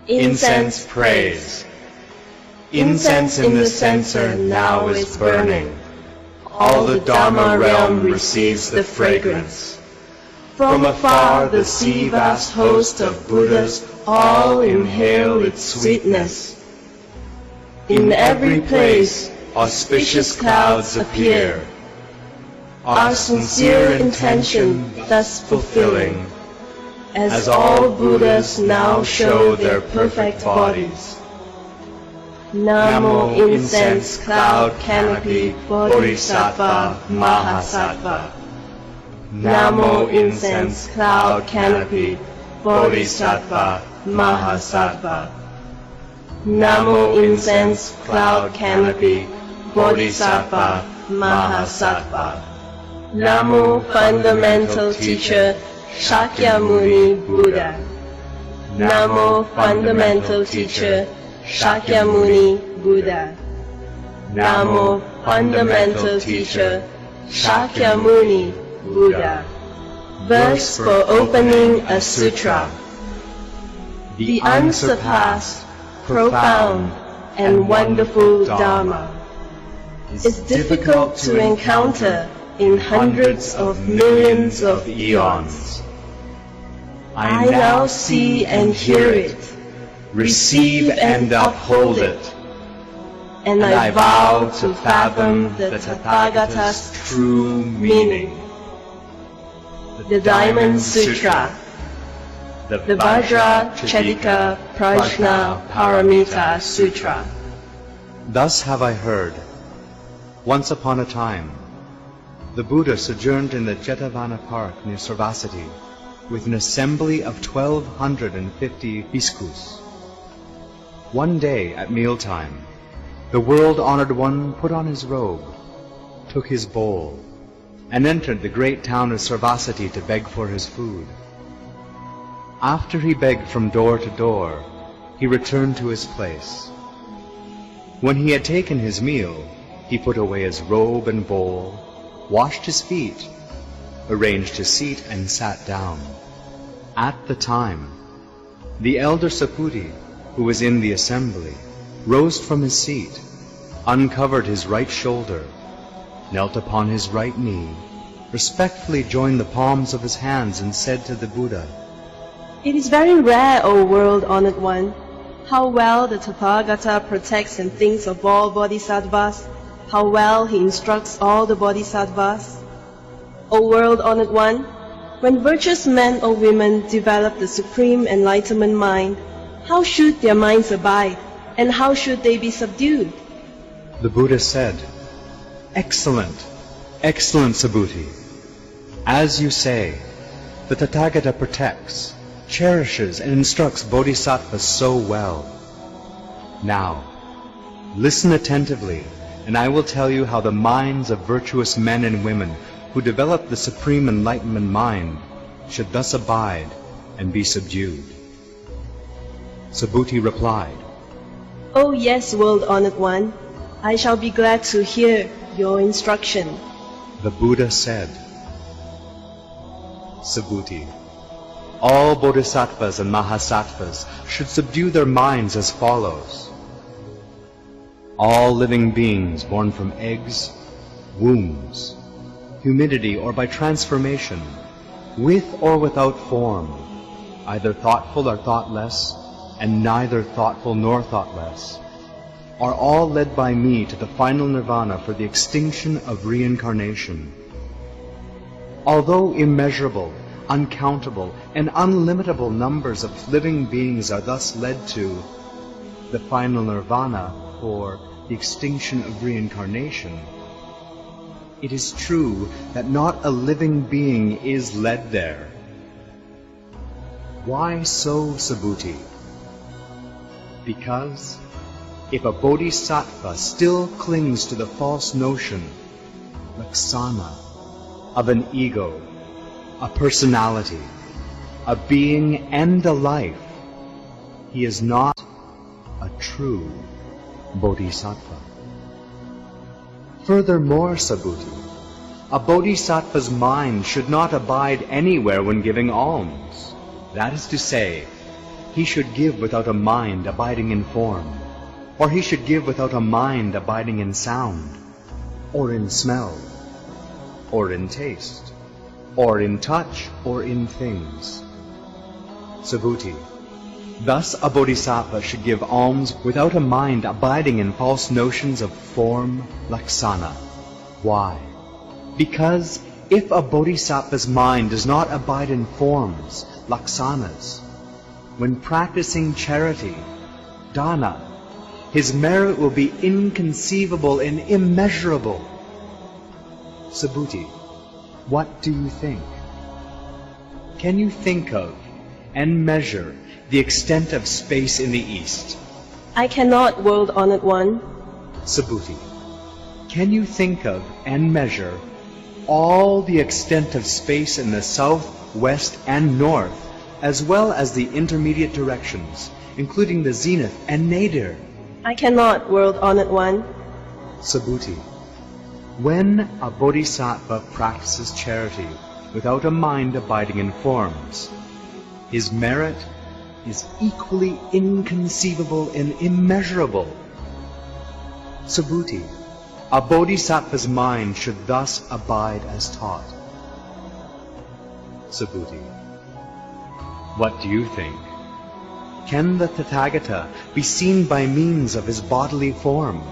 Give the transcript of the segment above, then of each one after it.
Incense praise. Incense in the censer now is burning. All the Dhamma realm receives the fragrance. From afar the sea-vast host of Buddhas all inhale its sweetness. In every place auspicious clouds appear, our sincere intention thus fulfilling, as all Buddhas now show their perfect bodies. Namo incense cloud canopy Bodhisattva Mahasattva. Namo incense cloud canopy Bodhisattva Mahasattva. Namo incense cloud canopy Bodhisattva Mahasattva. Namo fundamental teacher Shakyamuni Buddha. Namo fundamental teacher Shakyamuni Buddha. Namo fundamental teacher Shakyamuni Buddha. Verse for opening a sutra. The unsurpassed, profound, and wonderful Dharma is difficult to encounter in hundreds of millions of eons. I now see and hear it, receive and uphold it, and I vow to fathom the Tathagata's true meaning. The Diamond Sutra, the Vajracchedikā Prajñāpāramitā Sutra. Thus have I heard. Once upon a time, the Buddha sojourned in the Jetavana park near Sarvasati with an assembly of 1,250 bhikkhus. One day at mealtime, the world-honored one put on his robe, took his bowl, and entered the great town of Sarvasati to beg for his food. After he begged from door to door, he returned to his place. When he had taken his meal, he put away his robe and bowl, washed his feet, arranged his seat, and sat down. At the time, the elder Saputi, who was in the assembly, rose from his seat, uncovered his right shoulder, knelt upon his right knee, respectfully joined the palms of his hands, and said to the Buddha, It is very rare, O world-honored one, how well the Tathagata protects and thinks of all bodhisattvas, how well he instructs all the bodhisattvas. O world-honored one, when virtuous men or women develop the supreme enlightenment mind, how should their minds abide, and how should they be subdued? The Buddha said, Excellent, excellent Subhuti. As you say, the Tathagata protects, cherishes, and instructs bodhisattvas so well. Now, listen attentively, and I will tell you how the minds of virtuous men and women who develop the supreme enlightenment mind should thus abide and be subdued. Subhuti replied, Oh yes, world-honored one, I shall be glad to hear your instruction. The Buddha said, Subhuti, all bodhisattvas and mahasattvas should subdue their minds as follows. All living beings born from eggs, wombs, humidity, or by transformation, with or without form, either thoughtful or thoughtless, and neither thoughtful nor thoughtless, are all led by me to the final nirvana for the extinction of reincarnation. Although immeasurable, uncountable, and unlimitable numbers of living beings are thus led to the final nirvana for the extinction of reincarnation, it is true that not a living being is led there. Why so, Subhuti? Because if a bodhisattva still clings to the false notion, laksana, of an ego, a personality, a being, and a life, he is not a true bodhisattva. Furthermore, Subhuti, a bodhisattva's mind should not abide anywhere when giving alms. That is to say, he should give without a mind abiding in form, or he should give without a mind abiding in sound, or in smell, or in taste, or in touch, or in things. Subhuti. Thus a bodhisattva should give alms without a mind abiding in false notions of form, laksana. Why? Because if a bodhisattva's mind does not abide in forms, laksanas, when practicing charity, dana, his merit will be inconceivable and immeasurable. Subhuti, what do you think? Can you think of and measure the extent of space in the East? I cannot, world-honored one. Subhuti, can you think of and measure all the extent of space in the south, west, and north, as well as the intermediate directions, including the zenith and nadir? I cannot, world-honored one. Subhuti, when a bodhisattva practices charity without a mind abiding in forms, his merit is equally inconceivable and immeasurable. Subhuti, a bodhisattva's mind should thus abide as taught. Subhuti, what do you think? Can the Tathagata be seen by means of his bodily form?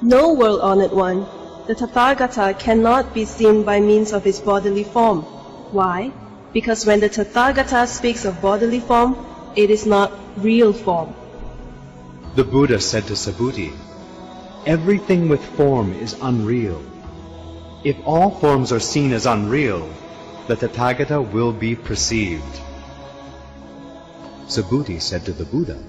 No, world-honored one. The Tathagata cannot be seen by means of his bodily form. Why? Because when the Tathagata speaks of bodily form, it is not real form. The Buddha said to Subhuti, everything with form is unreal. If all forms are seen as unreal, the Tathagata will be perceived. Subhuti said to the Buddha,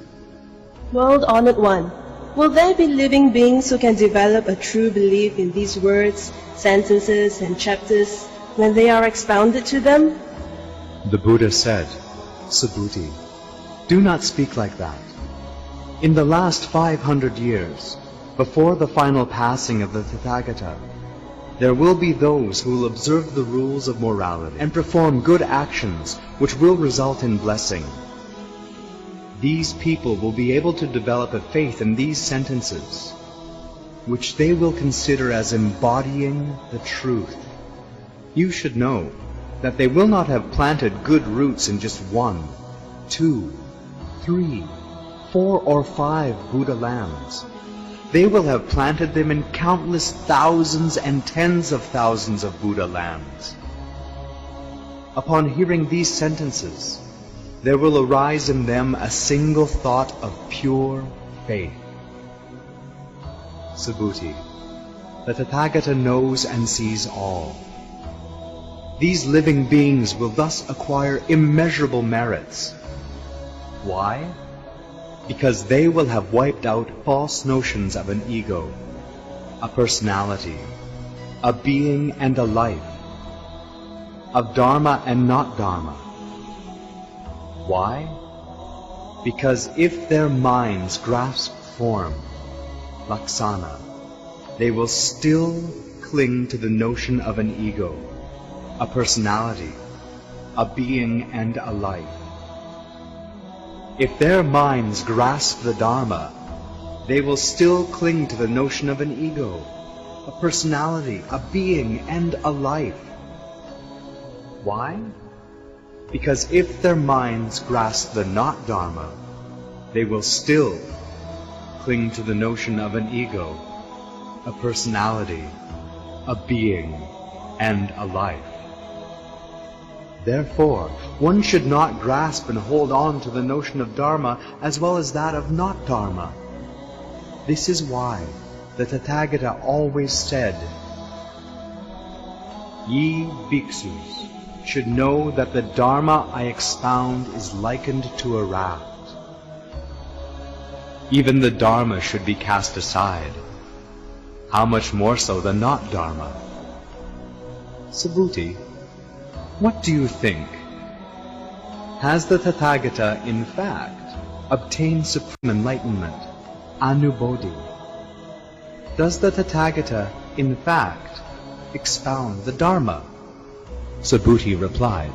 World-honored one, will there be living beings who can develop a true belief in these words, sentences, and chapters when they are expounded to them? The Buddha said, Subhuti, do not speak like that. In the last 500 years, before the final passing of the Tathagata, there will be those who will observe the rules of morality and perform good actions which will result in blessing. These people will be able to develop a faith in these sentences, which they will consider as embodying the truth. You should know that they will not have planted good roots in just 1, 2, 3, 4, or 5 Buddha lands. They will have planted them in countless thousands and tens of thousands of Buddha lands. Upon hearing these sentences, there will arise in them a single thought of pure faith. Subhuti, the Tathagata knows and sees all. These living beings will thus acquire immeasurable merits. Why? Because they will have wiped out false notions of an ego, a personality, a being and a life, of Dharma and not Dharma. Why? Because if their minds grasp form, laksana, they will still cling to the notion of an ego, a personality, a being and a life. If their minds grasp the Dharma, they will still cling to the notion of an ego, a personality, a being and a life. Why? Because if their minds grasp the not Dharma, they will still cling to the notion of an ego, a personality, a being, and a life. Therefore, one should not grasp and hold on to the notion of Dharma as well as that of not Dharma. This is why the Tathagata always said, Ye bhiksus should know that the Dharma I expound is likened to a raft. Even the Dharma should be cast aside. How much more so the not Dharma? Subhuti, what do you think? Has the Tathagata in fact obtained supreme enlightenment, anubodhi? Does the Tathagata in fact expound the Dharma? Subhuti replied,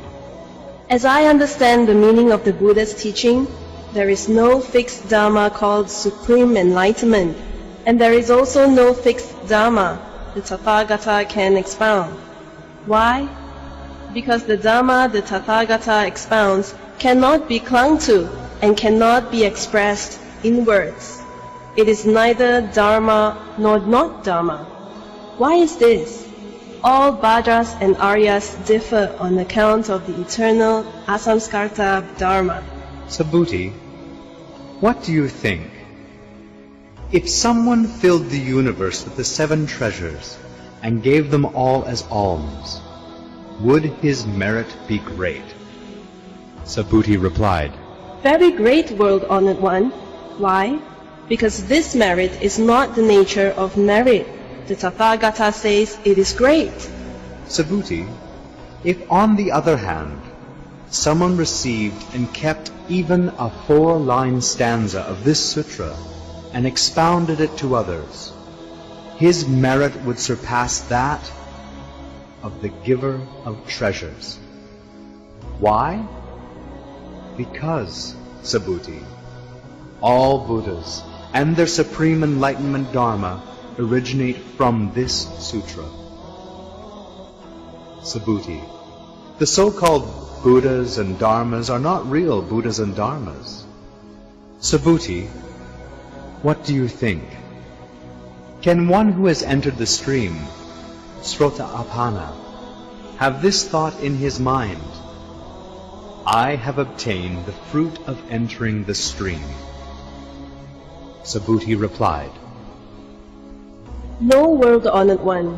As I understand the meaning of the Buddha's teaching, there is no fixed Dharma called Supreme Enlightenment, and there is also no fixed Dharma the Tathagata can expound. Why? Because the Dharma the Tathagata expounds cannot be clung to and cannot be expressed in words. It is neither Dharma nor not Dharma. Why is this? All Vajras and Aryas differ on account of the eternal asamskarta Dharma. Subhuti, what do you think? If someone filled the universe with the 7 treasures and gave them all as alms, would his merit be great? Subhuti replied, Very great, world-honored one. Why? Because this merit is not the nature of merit. The Tathagata says it is great. Subhuti, if on the other hand, someone received and kept even a 4-line stanza of this sutra and expounded it to others, his merit would surpass that of the giver of treasures. Why? Because, Subhuti, all Buddhas and their supreme enlightenment Dharma originate from this sutra. Subhuti, the so-called Buddhas and Dharmas are not real Buddhas and Dharmas. Subhuti, what do you think? Can one who has entered the stream, Srota-apana, have this thought in his mind? I have obtained the fruit of entering the stream. Subhuti replied, No, world-honored one.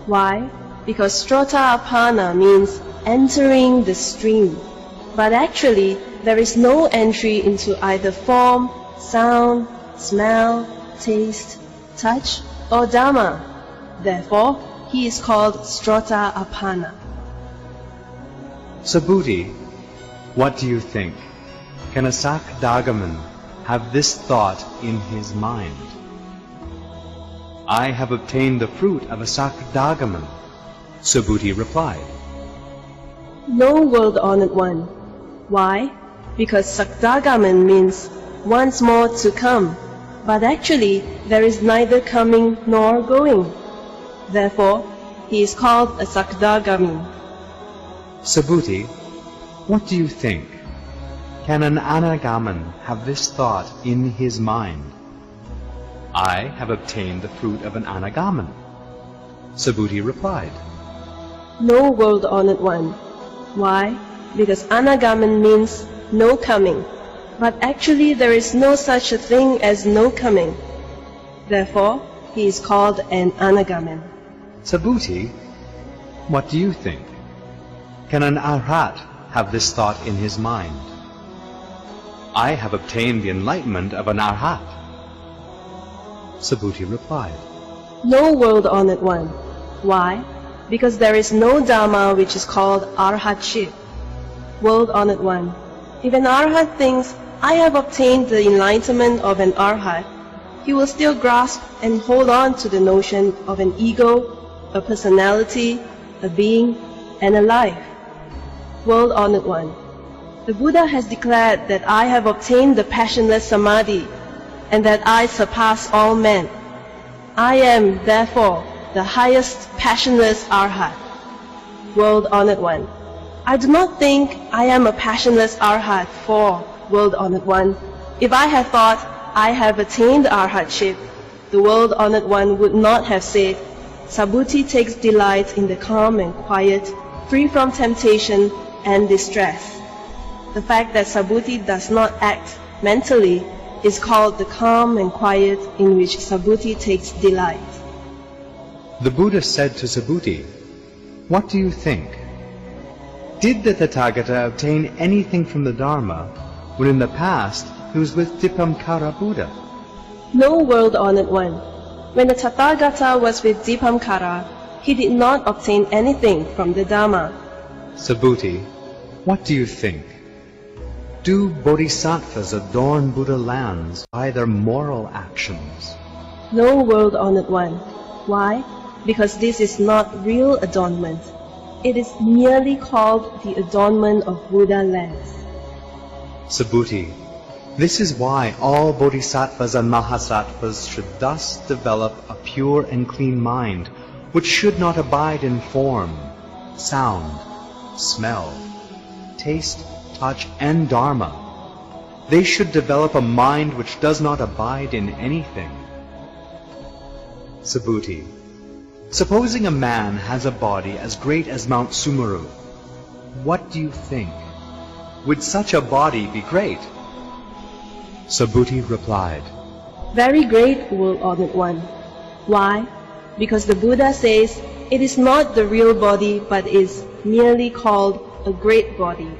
Why? Because Srota-apana means entering the stream. But actually, there is no entry into either form, sound, smell, taste, touch, or Dhamma. Therefore, he is called Srota-apana. Subhuti, what do you think? Can a Sakdagaman have this thought in his mind? I have obtained the fruit of a Sakdagaman. Subhuti replied, No, world-honored one. Why? Because Sakdagaman means once more to come, but actually there is neither coming nor going. Therefore, he is called a Sakdagami. Subhuti, what do you think? Can an Anagaman have this thought in his mind? I have obtained the fruit of an Anagaman. Subhuti replied, No, world-honored one. Why? Because Anagaman means no coming, but actually there is no such a thing as no coming. Therefore, he is called an Anagaman. Subhuti, what do you think? Can an Arhat have this thought in his mind? I have obtained the enlightenment of an Arhat. Subhuti replied, No, world-honored one. Why? Because there is no Dharma which is called Arhatship. World-honored one, if an Arhat thinks, I have obtained the enlightenment of an Arhat, he will still grasp and hold on to the notion of an ego, a personality, a being, and a life. World-honored one, the Buddha has declared that I have obtained the passionless samadhi, and that I surpass all men. I am, therefore, the highest passionless Arhat. World-honored one, I do not think I am a passionless Arhat, for, world-honored one, if I had thought I have attained Arhatship, the world-honored one would not have said, Subhuti takes delight in the calm and quiet, free from temptation and distress. The fact that Subhuti does not act mentally is called the calm and quiet in which Subhuti takes delight. The Buddha said to Subhuti, What do you think? Did the Tathagata obtain anything from the Dharma when in the past he was with Dipamkara Buddha? No, world-honored one. When the Tathagata was with Dipamkara, he did not obtain anything from the Dharma. Subhuti, what do you think? Do bodhisattvas adorn Buddha lands by their moral actions? No, world-honored one. Why? Because this is not real adornment. It is merely called the adornment of Buddha lands. Subhuti, This is why all bodhisattvas and mahasattvas should thus develop a pure and clean mind, which should not abide in form, sound, smell, taste, touch, and dharma. They should develop a mind which does not abide in anything. Subhuti. Supposing a man has a body as great as Mount Sumeru, what do you think? Would such a body be great? Subhuti replied, Very great, world-honored one. Why? Because the Buddha says it is not the real body but is merely called a great body.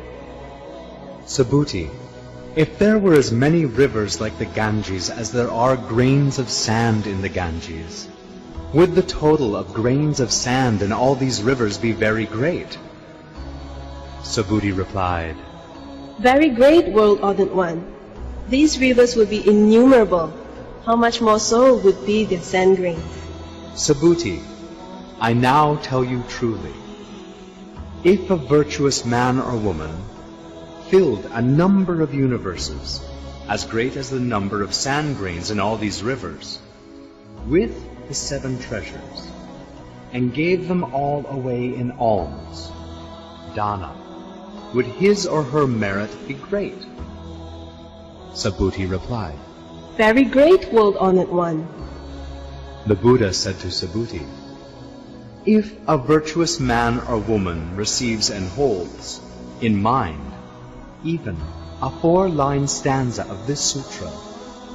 Subhuti, if there were as many rivers like the Ganges as there are grains of sand in the Ganges, would the total of grains of sand in all these rivers be very great? Subhuti replied, Very great, world-honored one. These rivers would be innumerable. How much more so would be their sand grains? Subhuti, I now tell you truly. If a virtuous man or woman filled a number of universes, as great as the number of sand grains in all these rivers, with the 7 treasures, and gave them all away in alms, dana, would his or her merit be great? Subhuti replied, Very great, world-honored one. The Buddha said to Subhuti, If a virtuous man or woman receives and holds, in mind, even a 4-line stanza of this sutra,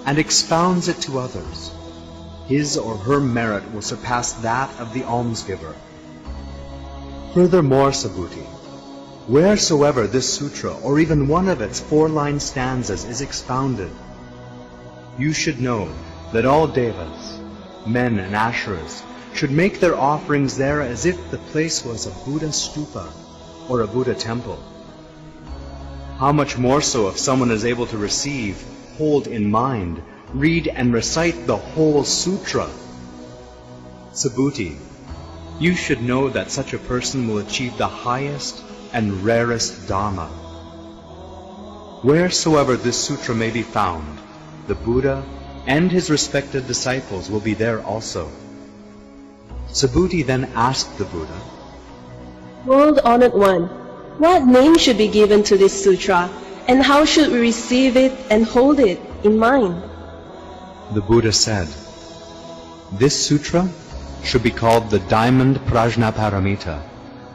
and expounds it to others, his or her merit will surpass that of the almsgiver. Furthermore, Subhuti, wheresoever this sutra, or even one of its 4-line stanzas, is expounded, you should know that all devas, men and asheras, should make their offerings there as if the place was a Buddha stupa or a Buddha temple. How much more so if someone is able to receive, hold in mind, read and recite the whole sutra? Subhuti, you should know that such a person will achieve the highest and rarest dharma. Wheresoever this sutra may be found, the Buddha and his respected disciples will be there also. Subhuti then asked the Buddha, World-honored one, what name should be given to this sutra, and how should we receive it and hold it in mind? The Buddha said, This sutra should be called the Diamond Prajñāpāramitā,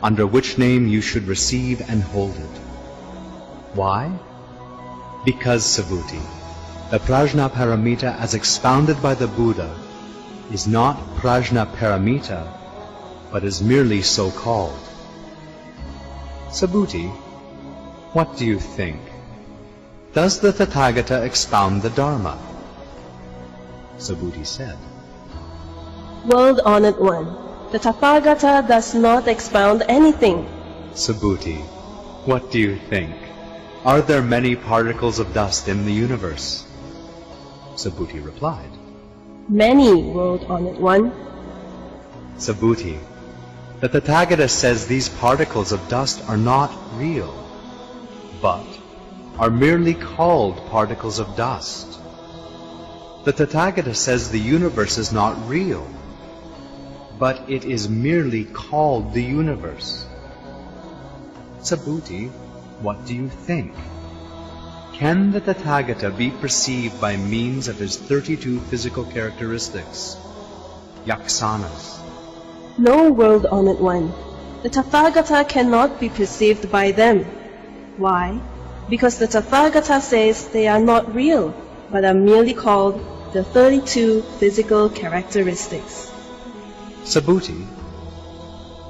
under which name you should receive and hold it. Why? Because, Subhuti, the Prajñāpāramitā as expounded by the Buddha is not Prajñāpāramitā, but is merely so called. Subhuti, what do you think? Does the Tathagata expound the Dharma? Subhuti said, World-honored one, the Tathagata does not expound anything. Subhuti, what do you think? Are there many particles of dust in the universe? Subhuti replied, Many, world-honored one. Subhuti, the Tathagata says these particles of dust are not real, but are merely called particles of dust. The Tathagata says the universe is not real, but it is merely called the universe. Subhuti, what do you think? Can the Tathagata be perceived by means of his 32 physical characteristics, yaksanas? No, world-honored one. The Tathagata cannot be perceived by them. Why? Because the Tathagata says they are not real, but are merely called the 32 physical characteristics. Subhuti,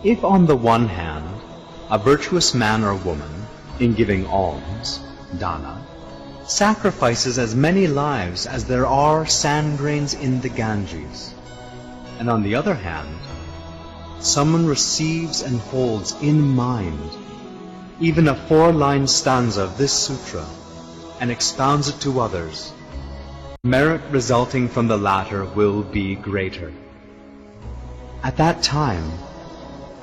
if on the one hand, a virtuous man or woman, in giving alms, dana, sacrifices as many lives as there are sand grains in the Ganges, and on the other hand, someone receives and holds in mind even a 4-line stanza of this sutra and expounds it to others, merit resulting from the latter will be greater. At that time,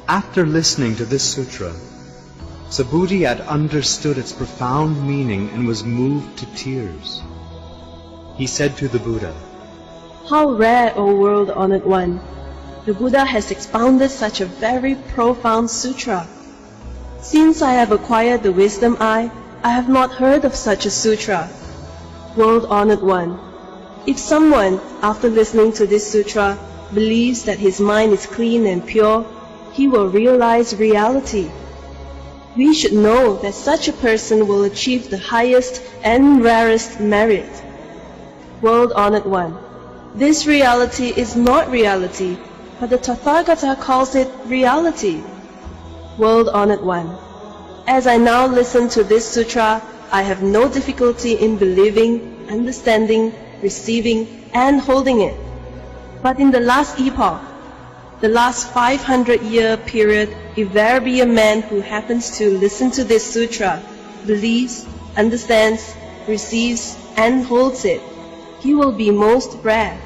after listening to this sutra, Subhuti had understood its profound meaning and was moved to tears. He said to the Buddha, How rare, O world-honored one! The Buddha has expounded such a very profound sutra. Since I have acquired the wisdom eye, I have not heard of such a sutra. World-honored one, if someone, after listening to this sutra, believes that his mind is clean and pure, he will realize reality. We should know that such a person will achieve the highest and rarest merit. World-honored one, this reality is not reality, but the Tathagata calls it reality. World-honored one, as I now listen to this sutra, I have no difficulty in believing, understanding, receiving, and holding it. But in the last epoch, the last 500-year period, if there be a man who happens to listen to this sutra, believes, understands, receives, and holds it, he will be most rare.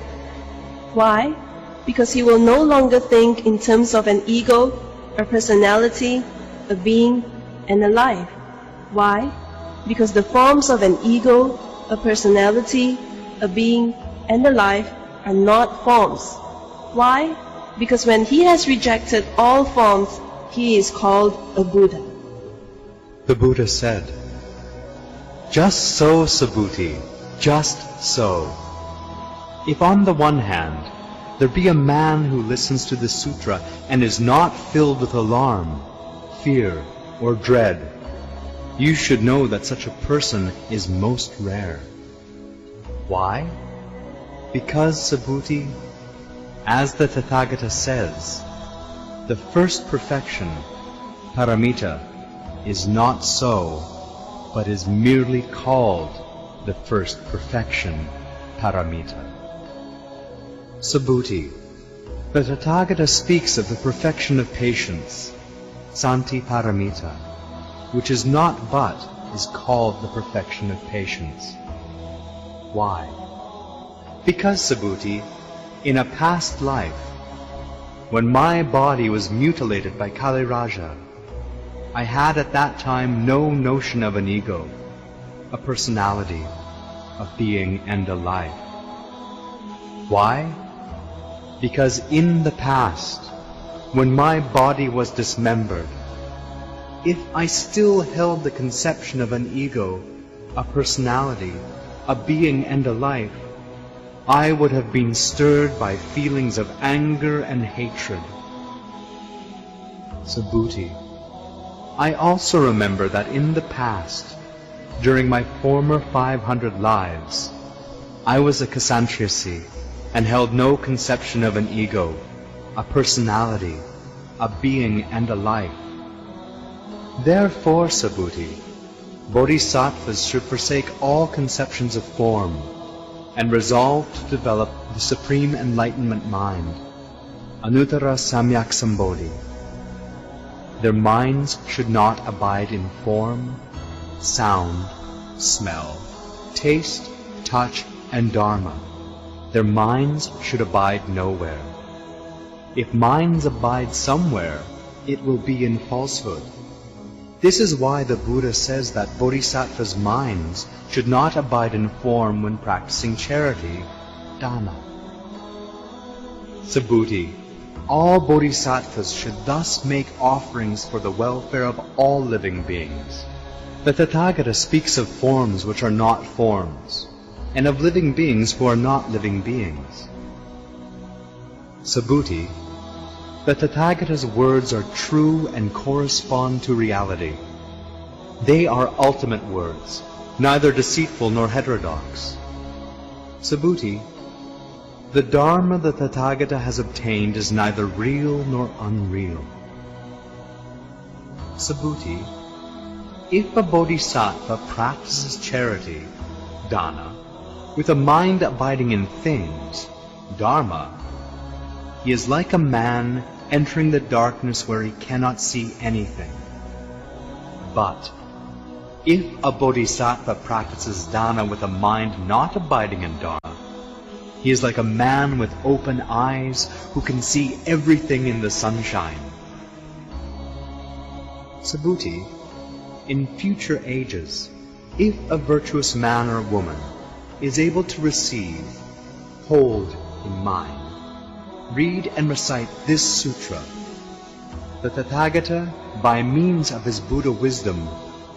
Why? Because he will no longer think in terms of an ego, a personality, a being, and a life. Why? Because the forms of an ego, a personality, a being, and a life are not forms. Why? Because when he has rejected all forms, he is called a Buddha. The Buddha said, Just so, Subhuti, just so. If on the one hand, there be a man who listens to the sutra and is not filled with alarm, fear, or dread, you should know that such a person is most rare. Why? Because, Subhuti, as the Tathagata says, the first perfection, paramita, is not so, but is merely called the first perfection, paramita. Subhuti, the Tathagata speaks of the perfection of patience, santi paramita, which is not but is called the perfection of patience. Why? Because, Subhuti, in a past life, when my body was mutilated by Kali Raja, I had at that time no notion of an ego, a personality, a being, and a life. Why? Because in the past, when my body was dismembered, if I still held the conception of an ego, a personality, a being, and a life, I would have been stirred by feelings of anger and hatred. Subhuti, I also remember that in the past, during my former 500 lives, I was a Kshatriyasi and held no conception of an ego, a personality, a being, and a life. Therefore, Subhuti, bodhisattvas should forsake all conceptions of form and resolve to develop the supreme enlightenment mind, Anuttara Samyak Sambodhi. Their minds should not abide in form, sound, smell, taste, touch, and dharma. Their minds should abide nowhere. If minds abide somewhere, it will be in falsehood. This is why the Buddha says that bodhisattvas' minds should not abide in form when practicing charity, dana. Subhuti, all bodhisattvas should thus make offerings for the welfare of all living beings. The Tathagata speaks of forms which are not forms, and of living beings who are not living beings. Subhuti, the Tathagata's words are true and correspond to reality. They are ultimate words, neither deceitful nor heterodox. Subhuti, the Dharma the Tathagata has obtained is neither real nor unreal. Subhuti, if a bodhisattva practices charity, dana, with a mind abiding in things, dharma, he is like a man entering the darkness where he cannot see anything. But if a bodhisattva practices dana with a mind not abiding in dharma, he is like a man with open eyes who can see everything in the sunshine. Subhuti, in future ages, if a virtuous man or woman is able to receive, hold in mind, read and recite this sutra, the Tathagata, by means of his Buddha wisdom,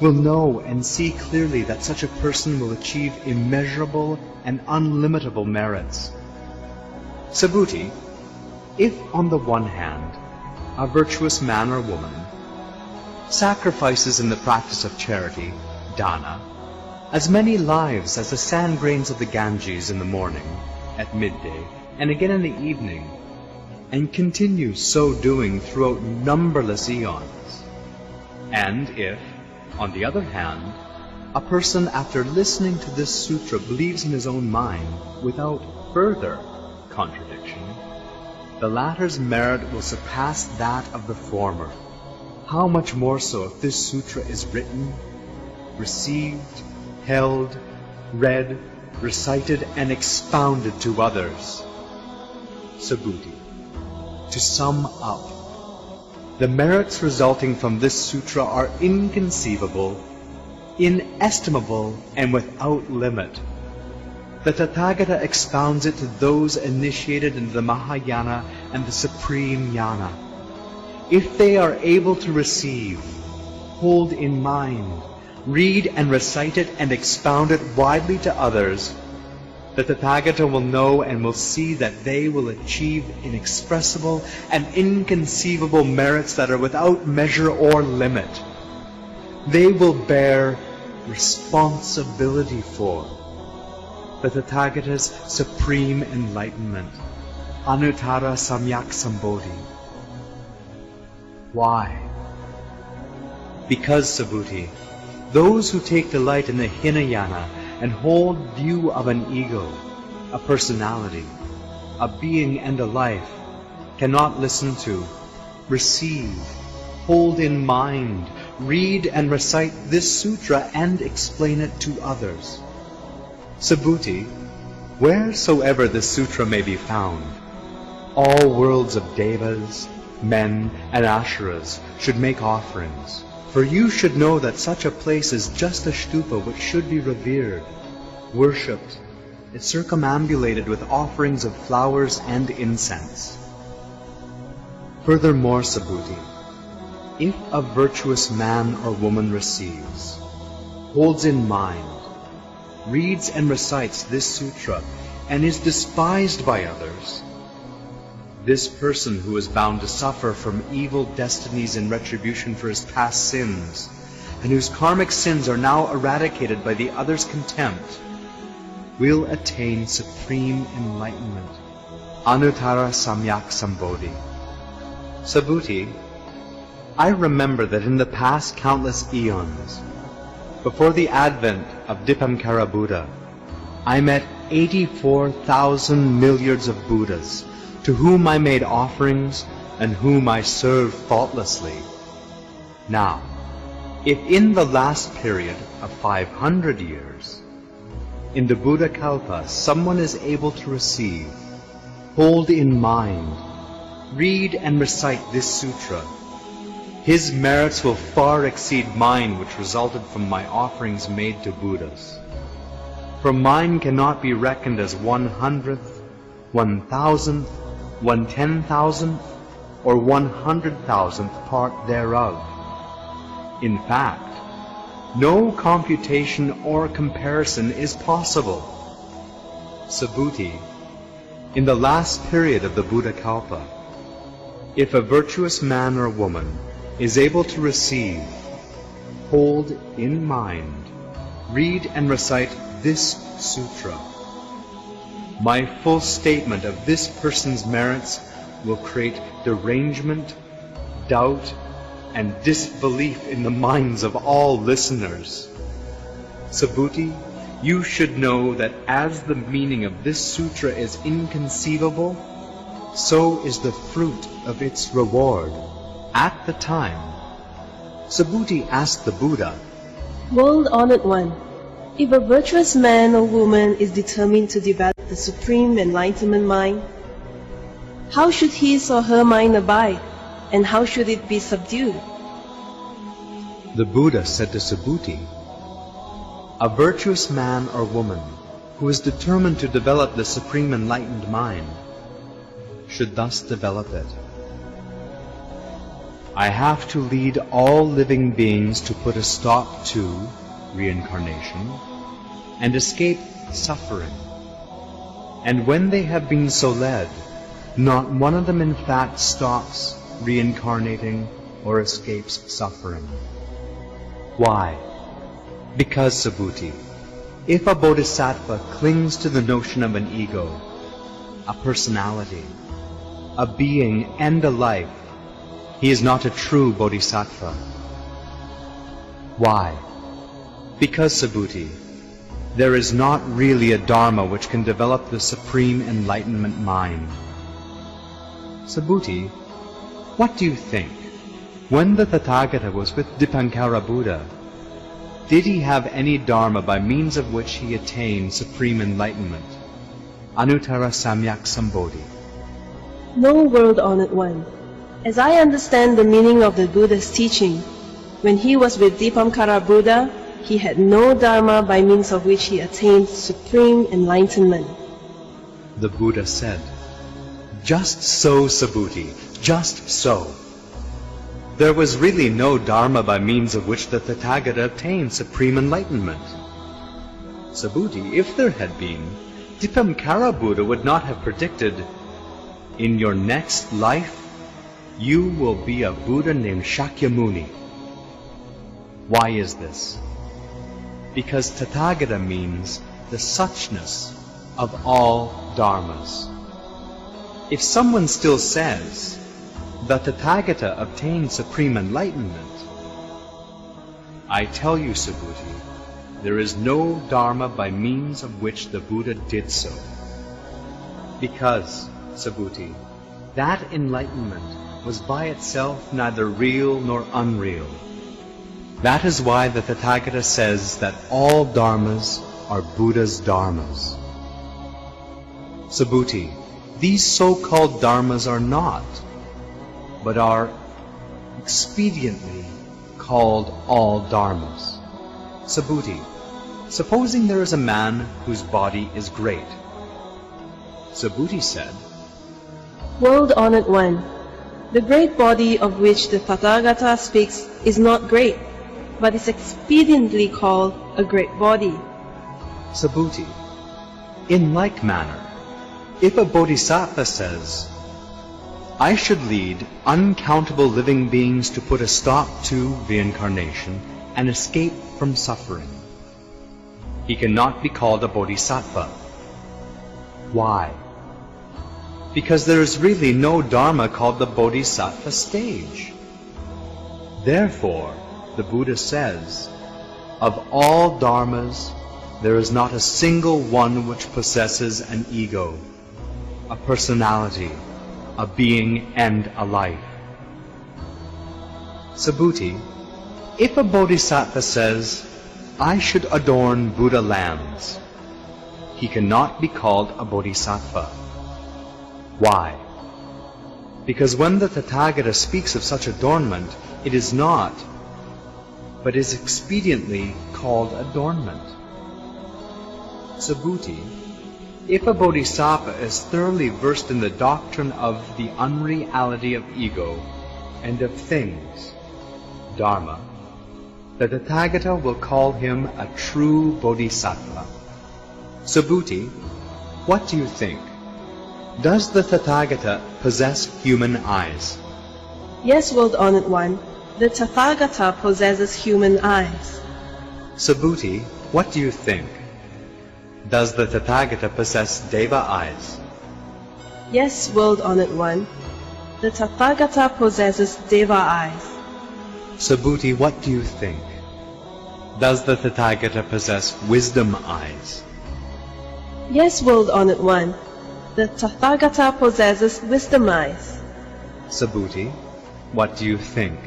will know and see clearly that such a person will achieve immeasurable and unlimitable merits. Subhuti, if on the one hand, a virtuous man or woman sacrifices in the practice of charity, dana, as many lives as the sand grains of the Ganges in the morning, at midday, and again in the evening, and continues so doing throughout numberless eons. And if, on the other hand, a person after listening to this sutra believes in his own mind without further contradiction, the latter's merit will surpass that of the former. How much more so if this sutra is written, received, held, read, recited, and expounded to others. Subhuti. To sum up, the merits resulting from this sutra are inconceivable, inestimable, and without limit. The Tathagata expounds it to those initiated into the Mahayana and the Supreme Jnana. If they are able to receive, hold in mind, read and recite it and expound it widely to others, the Tathagata will know and will see that they will achieve inexpressible and inconceivable merits that are without measure or limit. They will bear responsibility for the Tathagata's supreme enlightenment, Anuttara Samyak Sambodhi. Why? Because, Subhuti, those who take delight in the Hinayana and hold view of an ego, a personality, a being and a life, cannot listen to, receive, hold in mind, read and recite this sutra and explain it to others. Subhuti, wheresoever this sutra may be found, all worlds of devas, men, and ashuras should make offerings. For you should know that such a place is just a stupa which should be revered, worshipped, and circumambulated with offerings of flowers and incense. Furthermore, Subhuti, if a virtuous man or woman receives, holds in mind, reads and recites this sutra, and is despised by others, this person who is bound to suffer from evil destinies in retribution for his past sins, and whose karmic sins are now eradicated by the other's contempt, will attain supreme enlightenment, Anuttara Samyak Sambodhi. Subhuti, I remember that in the past countless eons, before the advent of Dipankara Buddha, I met 84,000 milliards of Buddhas, to whom I made offerings and whom I served faultlessly. Now, if in the last period of 500 years, in the Buddha Kalpa, someone is able to receive, hold in mind, read and recite this sutra, his merits will far exceed mine which resulted from my offerings made to Buddhas. For mine cannot be reckoned as 100th, 1,000th, 1/10,000th, or 100,000th part thereof. In fact, no computation or comparison is possible. Subhuti, in the last period of the Buddha Kalpa, if a virtuous man or woman is able to receive, hold in mind, read and recite this sutra, my full statement of this person's merits will create derangement, doubt, and disbelief in the minds of all listeners. Subhuti, you should know that as the meaning of this sutra is inconceivable, so is the fruit of its reward. At the time, Subhuti asked the Buddha, World Honored One, if a virtuous man or woman is determined to develop the supreme enlightenment mind, how should his or her mind abide, and how should it be subdued? The Buddha said to Subhuti, "A virtuous man or woman who is determined to develop the supreme enlightened mind should thus develop it. I have to lead all living beings to put a stop to reincarnation and escape suffering. And when they have been so led, not one of them in fact stops reincarnating or escapes suffering. Why? Because, Subhuti, if a bodhisattva clings to the notion of an ego, a personality, a being and a life, he is not a true bodhisattva. Why? Because, Subhuti, there is not really a dharma which can develop the supreme enlightenment mind. Subhuti, what do you think? When the Tathagata was with Dipankara Buddha, did he have any dharma by means of which he attained supreme enlightenment? Anuttara Samyak Sambodhi. No, world-honored one. As I understand the meaning of the Buddha's teaching, when he was with Dipankara Buddha, he had no dharma by means of which he attained supreme enlightenment. The Buddha said, "Just so, Subhuti, just so. There was really no dharma by means of which the Tathagata obtained supreme enlightenment. Subhuti, if there had been, Dipankara Buddha would not have predicted, 'In your next life, you will be a Buddha named Shakyamuni.' Why is this? Because Tathagata means the suchness of all dharmas. If someone still says, the Tathagata obtained supreme enlightenment, I tell you, Subhuti, there is no dharma by means of which the Buddha did so. Because, Subhuti, that enlightenment was by itself neither real nor unreal. That is why the Tathagata says that all dharmas are Buddha's dharmas. Subhuti, these so-called dharmas are not, but are expediently called all dharmas. Subhuti, supposing there is a man whose body is great. Subhuti said, World-honored one, the great body of which the Tathagata speaks is not great, but is expediently called a great body. Subhuti, in like manner, if a bodhisattva says, I should lead uncountable living beings to put a stop to reincarnation and escape from suffering, he cannot be called a bodhisattva. Why? Because there is really no dharma called the bodhisattva stage. Therefore, the Buddha says, of all dharmas, there is not a single one which possesses an ego, a personality, a being and a life. Subhuti, if a bodhisattva says, I should adorn Buddha lands, he cannot be called a bodhisattva. Why? Because when the Tathagata speaks of such adornment, it is not, but is expediently called adornment. Subhuti, if a bodhisattva is thoroughly versed in the doctrine of the unreality of ego and of things, dharma, the Tathagata will call him a true bodhisattva. Subhuti, what do you think? Does the Tathagata possess human eyes? Yes, world-honored one, the Tathagata possesses human eyes. Subhuti, what do you think? Does the Tathagata possess Deva eyes? Yes, world-honored one, the Tathagata possesses Deva eyes. Subhuti, what do you think? Does the Tathagata possess wisdom eyes? Yes, world-honored one, the Tathagata possesses wisdom eyes. Subhuti, what do you think?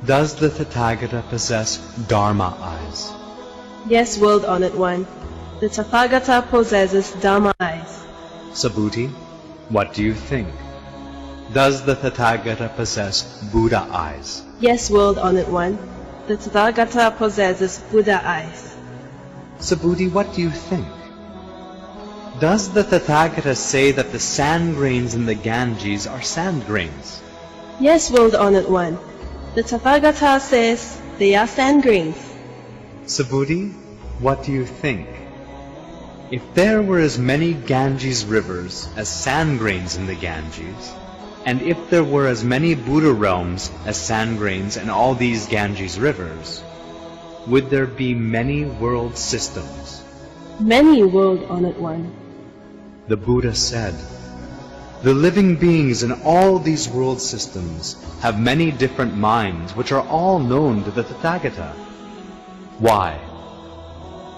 Does the Tathagata possess Dharma eyes? Yes, world-honored one, the Tathagata possesses Dharma eyes. Subhuti, what do you think? Does the Tathagata possess Buddha eyes? Yes, world-honored one, the Tathagata possesses Buddha eyes. Subhuti, what do you think? Does the Tathagata say that the sand grains in the Ganges are sand grains? Yes, world-honored one. The Tathagata says they are sand grains. Subhuti, what do you think? If there were as many Ganges rivers as sand grains in the Ganges, and if there were as many Buddha realms as sand grains in all these Ganges rivers, would there be many world systems? Many, world-honored one. The Buddha said, the living beings in all these world systems have many different minds which are all known to the Tathagata. Why?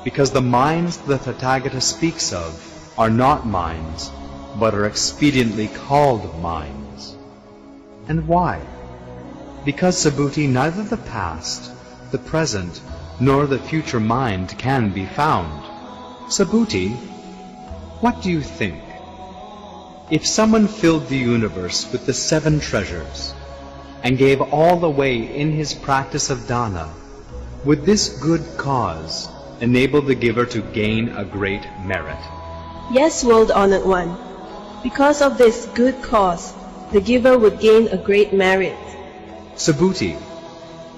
Because the minds the Tathagata speaks of are not minds, but are expediently called minds. And why? Because, Subhuti, neither the past, the present, nor the future mind can be found. Subhuti, what do you think? If someone filled the universe with the 7 treasures, and gave all away in his practice of dana, would this good cause enable the giver to gain a great merit? Yes, world-honored one. Because of this good cause, the giver would gain a great merit. Subhuti,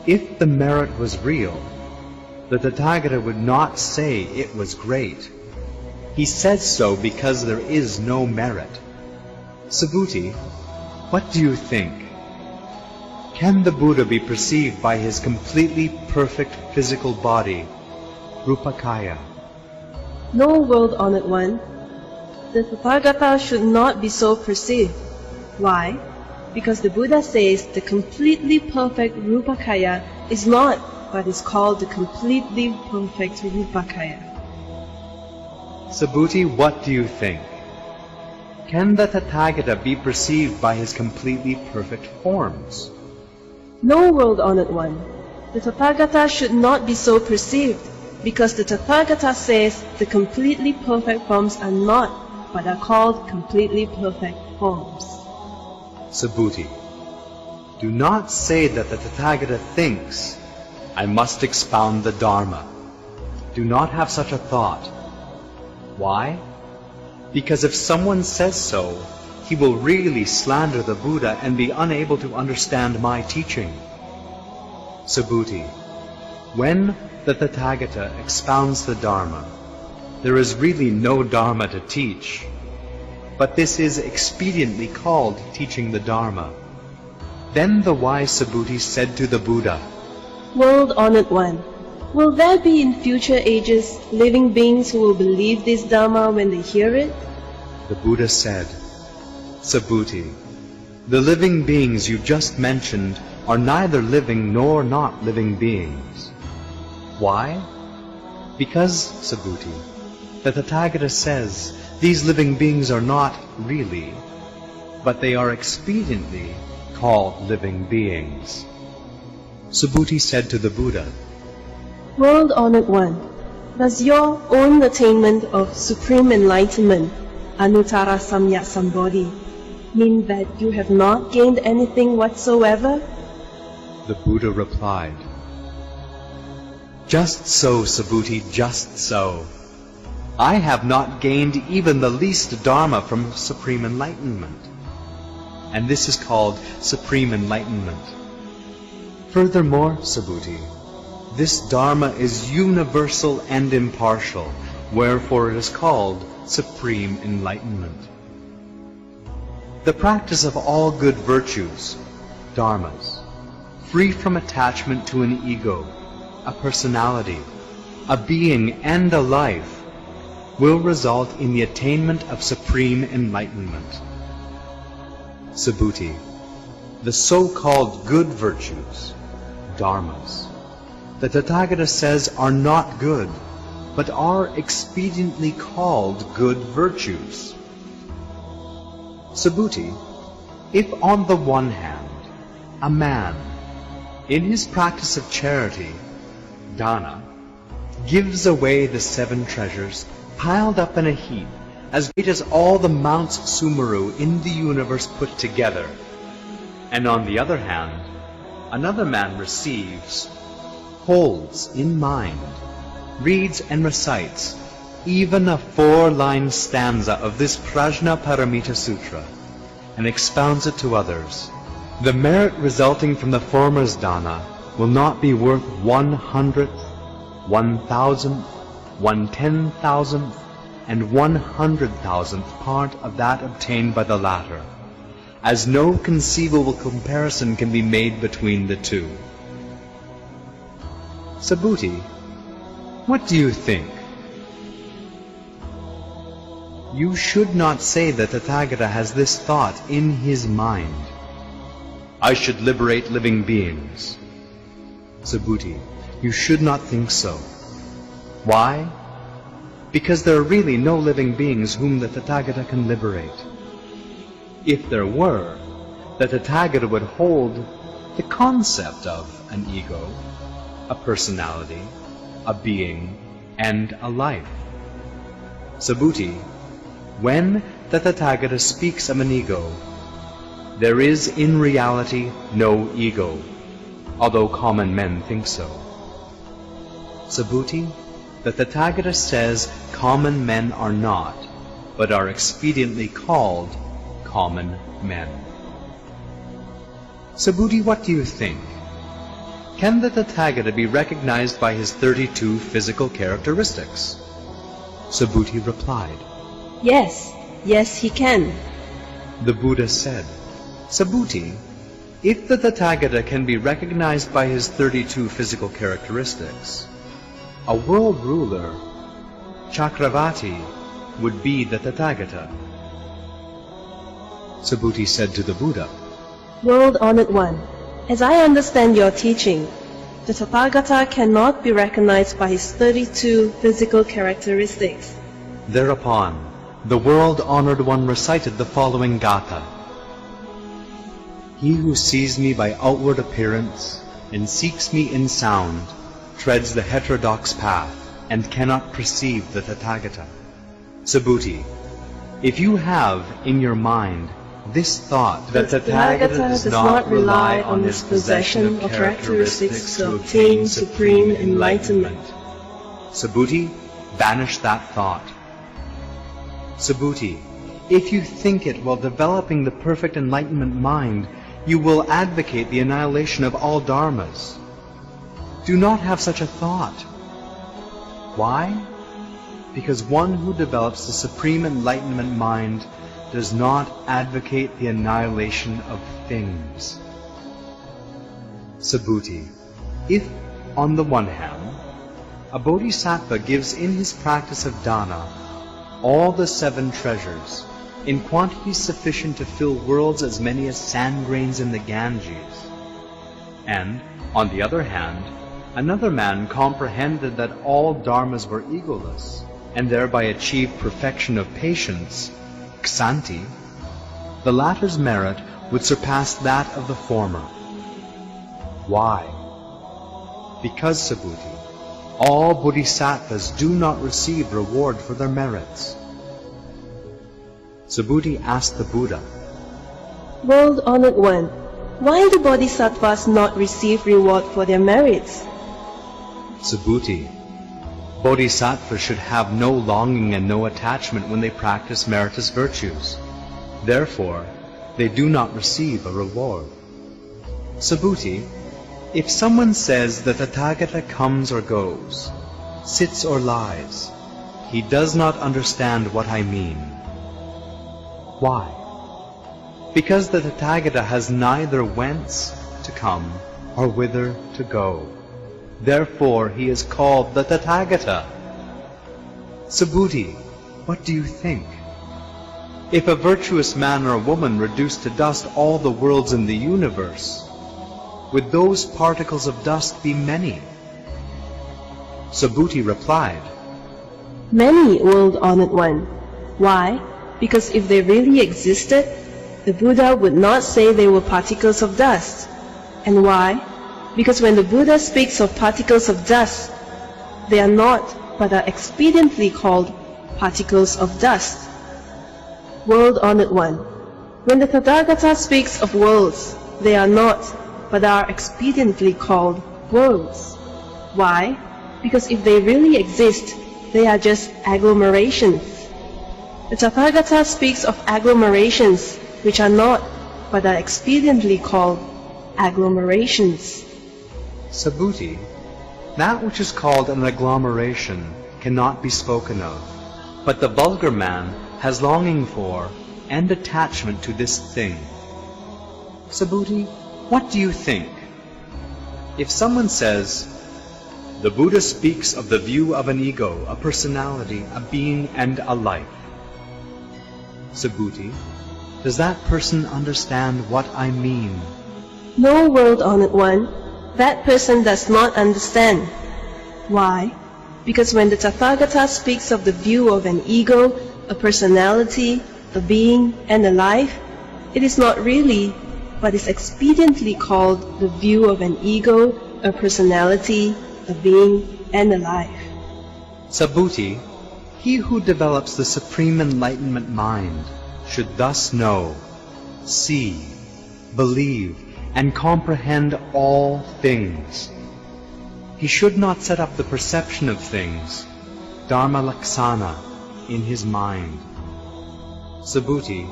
if the merit was real, the Tathagata would not say it was great. He says so because there is no merit. Subhuti, what do you think? Can the Buddha be perceived by his completely perfect physical body, Rupakaya? No, world-honored one. The Tathagata should not be so perceived. Why? Because the Buddha says the completely perfect Rupakaya is not, but is called the completely perfect Rupakaya. Subhuti, what do you think? Can the Tathagata be perceived by his completely perfect forms? No, world-honored one. The Tathagata should not be so perceived, because the Tathagata says the completely perfect forms are not, but are called completely perfect forms. Subhuti, do not say that the Tathagata thinks, I must expound the Dharma. Do not have such a thought. Why? Because if someone says so, he will really slander the Buddha and be unable to understand my teaching. Subhuti, when the Tathagata expounds the Dharma, there is really no Dharma to teach. But this is expediently called teaching the Dharma. Then the wise Subhuti said to the Buddha, World-honored one, will there be in future ages living beings who will believe this Dharma when they hear it? The Buddha said, Subhuti, the living beings you just mentioned are neither living nor not living beings. Why? Because, Subhuti, the Tathagata says these living beings are not really, but they are expediently called living beings. Subhuti said to the Buddha, World-honored one, does your own attainment of supreme enlightenment, Anuttara Samyak Sambodhi, mean that you have not gained anything whatsoever? The Buddha replied, Just so, Subhuti, just so. I have not gained even the least Dharma from supreme enlightenment. And this is called supreme enlightenment. Furthermore, Subhuti, this Dharma is universal and impartial, wherefore it is called supreme enlightenment. The practice of all good virtues, dharmas, free from attachment to an ego, a personality, a being, and a life, will result in the attainment of supreme enlightenment. Subhuti, the so-called good virtues, dharmas, the Tathagata says are not good, but are expediently called good virtues. Subhuti, if on the one hand, a man, in his practice of charity, dana, gives away the 7 treasures piled up in a heap, as great as all the Mounts Sumeru in the universe put together, and on the other hand, another man receives holds in mind, reads and recites even a 4-line stanza of this Prajñāpāramitā Sutra and expounds it to others, the merit resulting from the former's dana will not be worth 100th, 1,000th, 1/10,000th, and 100,000th part of that obtained by the latter, as no conceivable comparison can be made between the two. Subhuti, what do you think? You should not say that Tathagata has this thought in his mind. I should liberate living beings. Subhuti, you should not think so. Why? Because there are really no living beings whom the Tathagata can liberate. If there were, the Tathagata would hold the concept of an ego, a personality, a being, and a life. Subhuti, when the Tathagata speaks of an ego, there is in reality no ego, although common men think so. Subhuti, the Tathagata says common men are not, but are expediently called common men. Subhuti, what do you think? Can the Tathagata be recognized by his 32 physical characteristics? Subhuti replied, Yes, yes he can. The Buddha said, Subhuti, if the Tathagata can be recognized by his 32 physical characteristics, a world ruler, Chakravarti, would be the Tathagata. Subhuti said to the Buddha, World-honored one, as I understand your teaching, the Tathagata cannot be recognized by his 32 physical characteristics. Thereupon, the world-honored one recited the following gatha. He who sees me by outward appearance and seeks me in sound treads the heterodox path and cannot perceive the Tathagata. Subhuti, if you have in your mind this thought that Tathagata does not rely on his possession of characteristics to obtain supreme enlightenment, Subhuti, banish that thought. Subhuti, if you think it while developing the perfect enlightenment mind, you will advocate the annihilation of all dharmas. Do not have such a thought. Why? Because one who develops the supreme enlightenment mind does not advocate the annihilation of things. Subhuti, if, on the one hand, a bodhisattva gives in his practice of dana all the 7 treasures, in quantities sufficient to fill worlds as many as sand grains in the Ganges, and, on the other hand, another man comprehended that all dharmas were egoless, and thereby achieved perfection of patience, ksanti, the latter's merit would surpass that of the former. Why? Because, Subhuti, all bodhisattvas do not receive reward for their merits. Subhuti asked the Buddha, World-honored one, why do bodhisattvas not receive reward for their merits? Subhuti, bodhisattvas should have no longing and no attachment when they practice meritorious virtues. Therefore, they do not receive a reward. Subhuti, if someone says that the Tathagata comes or goes, sits or lies, he does not understand what I mean. Why? Because the Tathagata has neither whence to come or whither to go. Therefore he is called the Tathagata. Subhuti, what do you think? If a virtuous man or woman reduced to dust all the worlds in the universe, would those particles of dust be many? Subhuti replied, Many, world-honored one. Why? Because if they really existed, the Buddha would not say they were particles of dust. And why? Because when the Buddha speaks of particles of dust, they are not, but are expediently called particles of dust. World-honored one, when the Tathagata speaks of worlds, they are not, but are expediently called worlds. Why? Because if they really exist, they are just agglomerations. The Tathagata speaks of agglomerations which are not, but are expediently called agglomerations. Subhuti, that which is called an agglomeration cannot be spoken of, but the vulgar man has longing for and attachment to this thing. Subhuti, what do you think? If someone says, the Buddha speaks of the view of an ego, a personality, a being, and a life. Subhuti, does that person understand what I mean? No, world-honored one, that person does not understand. Why? Because when the Tathagata speaks of the view of an ego, a personality, a being, and a life, it is not really, but is expediently called the view of an ego, a personality, a being, and a life. Subhuti, he who develops the supreme enlightenment mind should thus know, see, believe, and comprehend all things. He should not set up the perception of things, dharma laksana, in his mind. Subhuti,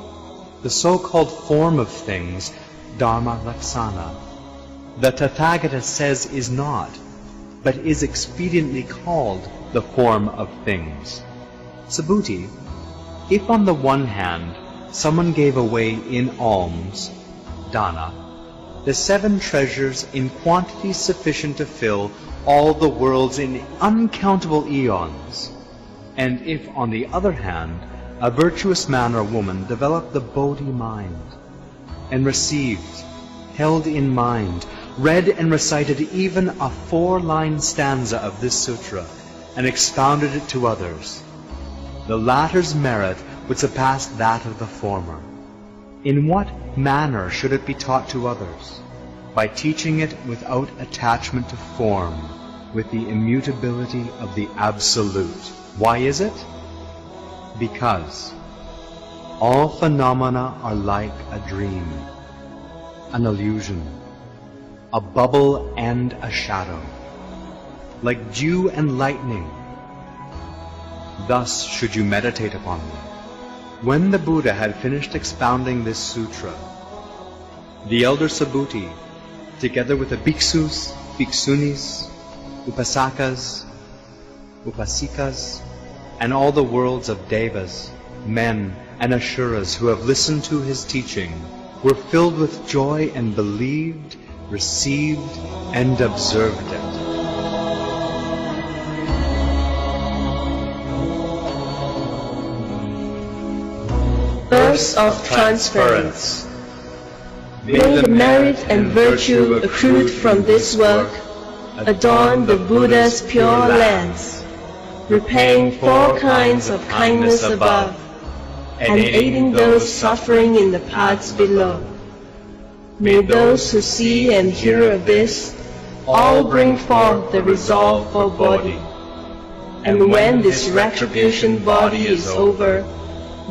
the so-called form of things, dharma laksana, the Tathagata says is not, but is expediently called the form of things. Subhuti, if on the one hand someone gave away in alms, dana, the 7 treasures in quantity sufficient to fill all the worlds in uncountable eons, and if on the other hand a virtuous man or woman developed the Bodhi mind, and received, held in mind, read and recited even a 4-line stanza of this sutra, and expounded it to others, the latter's merit would surpass that of the former. In what manner should it be taught to others? By teaching it without attachment to form, with the immutability of the Absolute. Why is it? Because all phenomena are like a dream, an illusion, a bubble and a shadow, like dew and lightning. Thus should you meditate upon them. When the Buddha had finished expounding this sutra, the elder Subhuti, together with the bhikshus, bhikshunis, upasakas, upasikas, and all the worlds of devas, men, and asuras who have listened to his teaching, were filled with joy and believed, received, and observed it. Verse of transference. May the merit and virtue accrued from this work adorn the Buddha's pure lands, repaying 4 kinds of kindness above, and aiding those suffering in the paths below. May those who see and hear of this all bring forth the resolve for body, and when this retribution body is over,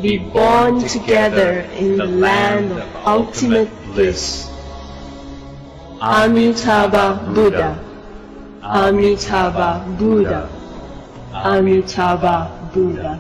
be born together in the land of ultimate bliss. Amitabha Buddha, Amitabha Buddha, Amitabha Buddha.